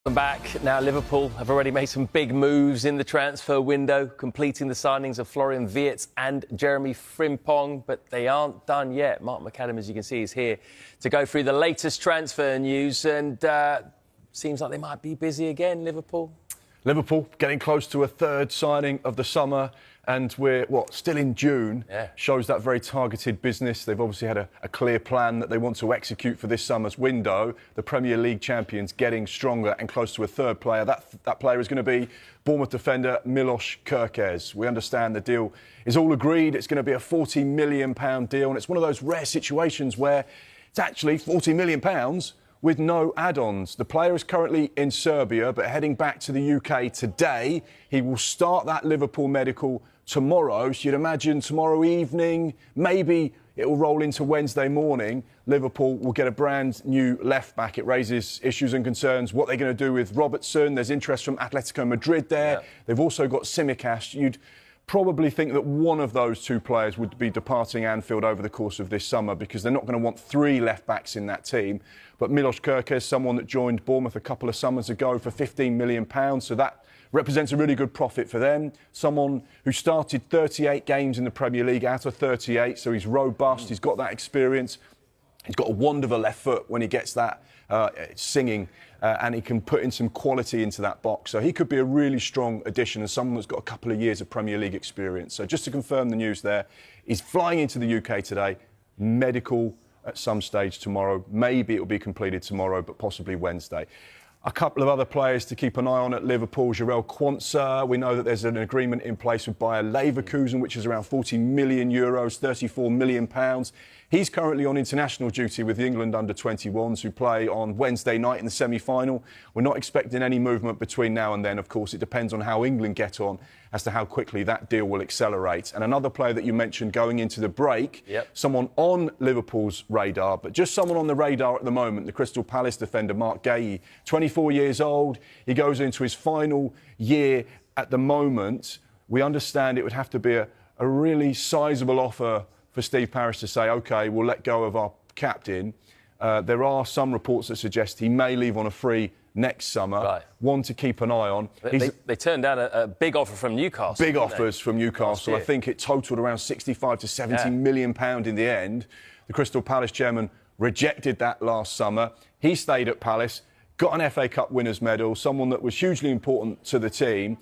Welcome back. Now, Liverpool have already made some big moves in the transfer window, completing the signings of Florian Wirtz and Jeremy Frimpong, but they aren't done yet. Mark McAdam, as you can see, is here to go through the latest transfer news, and seems like they might be busy again, Liverpool. Liverpool getting close to a third signing of the summer, and we're, still in June. Yeah. Shows that very targeted business. They've obviously had a clear plan that they want to execute for this summer's window. The Premier League champions getting stronger and close to a third player. That player is going to be Bournemouth defender Milos Kerkez. We understand the deal is all agreed. It's going to be a £40 million deal, and it's one of those rare situations where it's actually £40 million with no add-ons. The player is currently in Serbia, but heading back to the UK today. He will start that Liverpool medical tomorrow. So you'd imagine tomorrow evening, maybe it will roll into Wednesday morning. Liverpool will get a brand new left-back. It raises issues and concerns. What they're going to do with Robertson. There's interest from Atletico Madrid there. Yeah. They've also got Tsimikas. You'd probably think that one of those two players would be departing Anfield over the course of this summer, because they're not going to want three left-backs in that team. But Milos Kerkez, someone that joined Bournemouth a couple of summers ago for £15 million, so that represents a really good profit for them. Someone who started 38 games in the Premier League out of 38, so he's robust, he's got that experience. He's got a wonderful left foot when he gets that singing, and he can put in some quality into that box. So he could be a really strong addition, and someone that's got a couple of years of Premier League experience. So just to confirm the news there, he's flying into the UK today, medical at some stage tomorrow. Maybe it will be completed tomorrow, but possibly Wednesday. A couple of other players to keep an eye on at Liverpool. Jarell Quansah. We know that there's an agreement in place with Bayer Leverkusen, which is around €40 million, £34 million. He's currently on international duty with the England under-21s, who play on Wednesday night in the semi-final. We're not expecting any movement between now and then. Of course, it depends on how England get on as to how quickly that deal will accelerate. And another player that you mentioned going into the break, someone on Liverpool's radar, but just someone on the radar at the moment, the Crystal Palace defender Mark Guéhi, 24 years old. He goes into his final year at the moment. We understand it would have to be a really sizable offer for Steve Parish to say, OK, we'll let go of our captain. There are some reports that suggest he may leave on a free next summer. Right. One to keep an eye on. They turned down a big offer from Newcastle. Big offers from Newcastle. I think it totalled around 65 to 70 million pound in the end. The Crystal Palace chairman rejected that last summer. He stayed at Palace, got an FA Cup winners' medal, someone that was hugely important to the team.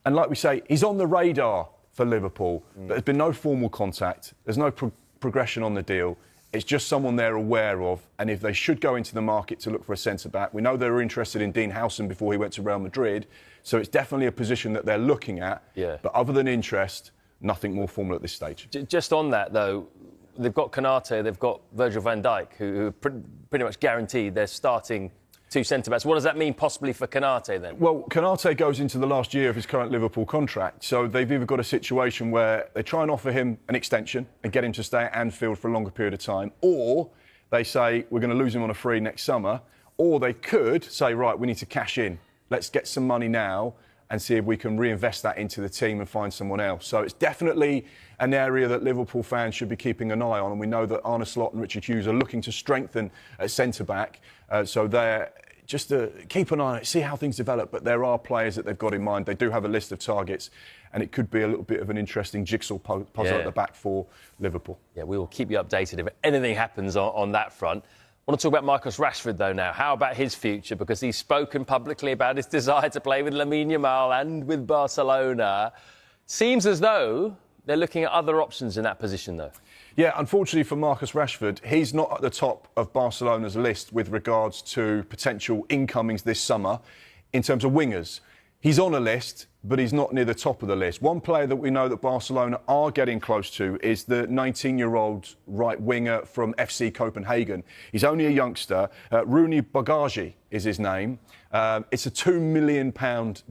And like we say, he's on the radar for Liverpool. But there's been no formal contact. There's no progression on the deal. It's just someone they're aware of. And if they should go into the market to look for a centre-back, we know they were interested in Dean Howson before he went to Real Madrid. So it's definitely a position that they're looking at. Yeah. But other than interest, nothing more formal at this stage. Just on that, though, they've got Konate, they've got Virgil van Dijk, who are pretty much guaranteed they're starting two centre-backs. What does that mean possibly for Konate then? Well, Konate goes into the last year of his current Liverpool contract, so they've either got a situation where they try and offer him an extension and get him to stay at Anfield for a longer period of time, or they say we're going to lose him on a free next summer, or they could say, right, we need to cash in. Let's get some money now and see if we can reinvest that into the team and find someone else. So it's definitely an area that Liverpool fans should be keeping an eye on, and we know that Arne Slot and Richard Hughes are looking to strengthen at centre-back, so they're just to keep an eye on it, see how things develop. But there are players that they've got in mind. They do have a list of targets, and it could be a little bit of an interesting jigsaw puzzle at the back for Liverpool. Yeah, we will keep you updated if anything happens on that front. I want to talk about Marcus Rashford, though, now. How about his future? Because he's spoken publicly about his desire to play with Lamine Yamal and with Barcelona. Seems as though they're looking at other options in that position, though. Yeah, unfortunately for Marcus Rashford, he's not at the top of Barcelona's list with regards to potential incomings this summer in terms of wingers. He's on a list, but he's not near the top of the list. One player that we know that Barcelona are getting close to is the 19-year-old right winger from FC Copenhagen. He's only a youngster. Rooney Bagaji is his name. It's a £2 million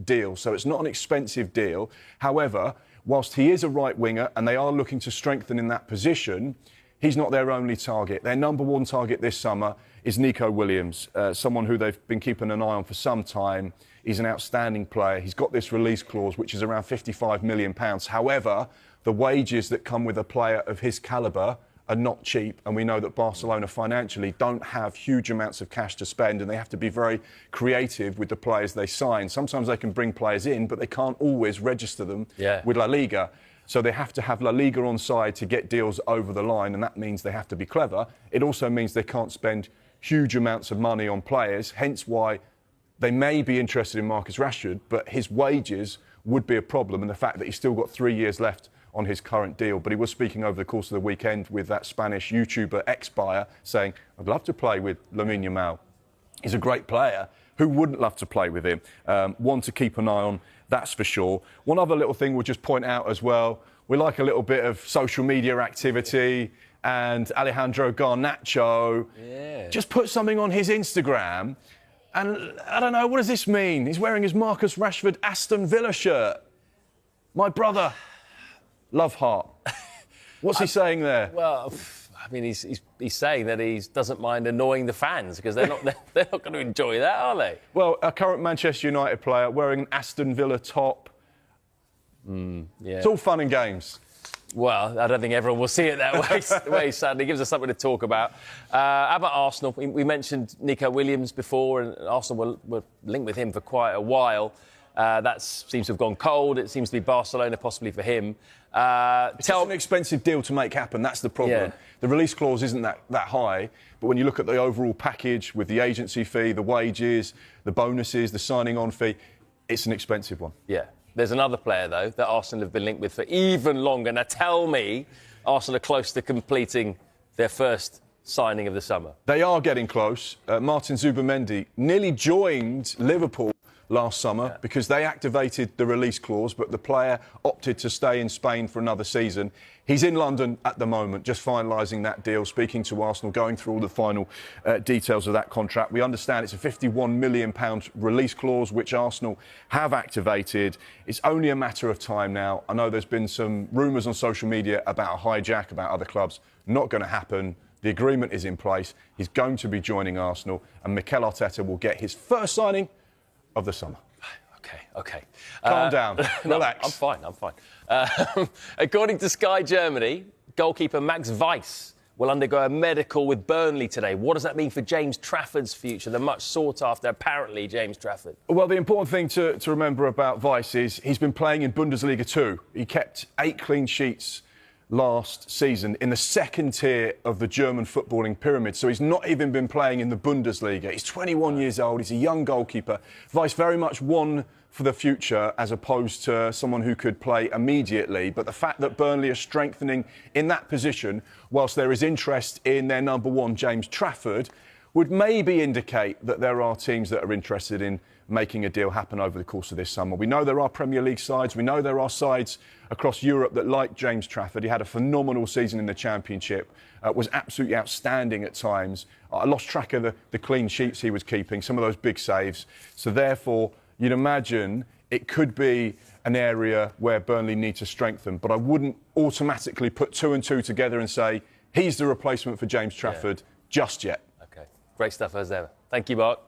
deal, so it's not an expensive deal. However, whilst he is a right winger and they are looking to strengthen in that position, he's not their only target. Their number one target this summer is Nico Williams, someone who they've been keeping an eye on for some time. He's an outstanding player. He's got this release clause, which is around £55 million. However, the wages that come with a player of his calibre are not cheap, and we know that Barcelona financially don't have huge amounts of cash to spend, and they have to be very creative with the players they sign. Sometimes they can bring players in, but they can't always register them with La Liga. So they have to have La Liga on side to get deals over the line, and that means they have to be clever. It also means they can't spend huge amounts of money on players, hence why they may be interested in Marcus Rashford, but his wages would be a problem, and the fact that he's still got 3 years left on his current deal. But he was speaking over the course of the weekend with that Spanish YouTuber ex-buyer saying, I'd love to play with Lamine Yamal. He's a great player. Who wouldn't love to play with him? One to keep an eye on, that's for sure. One other little thing we'll just point out as well, we like a little bit of social media activity, and Alejandro Garnacho just put something on his Instagram, and I don't know, what does this mean? He's wearing his Marcus Rashford Aston Villa shirt. My brother, love heart. What's he saying there? Well, I mean, he's saying that he doesn't mind annoying the fans because they're not going to enjoy that, are they? Well, a current Manchester United player wearing an Aston Villa top. It's all fun and games. Well, I don't think everyone will see it that way, sadly. It gives us something to talk about. How about Arsenal? We mentioned Nico Williams before, and Arsenal were linked with him for quite a while. That seems to have gone cold. It seems to be Barcelona possibly for him. It's an expensive deal to make happen. That's the problem. Yeah. The release clause isn't that high, but when you look at the overall package with the agency fee, the wages, the bonuses, the signing-on fee, it's an expensive one. Yeah. There's another player, though, that Arsenal have been linked with for even longer. Now, tell me Arsenal are close to completing their first signing of the summer. They are getting close. Martin Zubimendi nearly joined Liverpool last summer because they activated the release clause, but the player opted to stay in Spain for another season. He's in London at the moment, just finalising that deal, speaking to Arsenal, going through all the final details of that contract. We understand it's a £51 million release clause, which Arsenal have activated. It's only a matter of time now. I know there's been some rumours on social media about a hijack, about other clubs. Not going to happen. The agreement is in place. He's going to be joining Arsenal, and Mikel Arteta will get his first signing of the summer. OK. Calm down. Relax. No, I'm fine. According to Sky Germany, goalkeeper Max Weiss will undergo a medical with Burnley today. What does that mean for James Trafford's future, the much sought after, apparently, James Trafford? Well, the important thing to remember about Weiss is he's been playing in Bundesliga 2. He kept 8 clean sheets last season in the second tier of the German footballing pyramid. So he's not even been playing in the Bundesliga. He's 21 years old. He's a young goalkeeper. Weiss very much one for the future as opposed to someone who could play immediately. But the fact that Burnley are strengthening in that position, whilst there is interest in their number one, James Trafford, would maybe indicate that there are teams that are interested in making a deal happen over the course of this summer. We know there are Premier League sides. We know there are sides across Europe that like James Trafford. He had a phenomenal season in the Championship, was absolutely outstanding at times. I lost track of the clean sheets he was keeping, some of those big saves. So therefore, you'd imagine it could be an area where Burnley need to strengthen. But I wouldn't automatically put 2 and 2 together and say he's the replacement for James Trafford just yet. OK. Great stuff as ever. Thank you, Mark.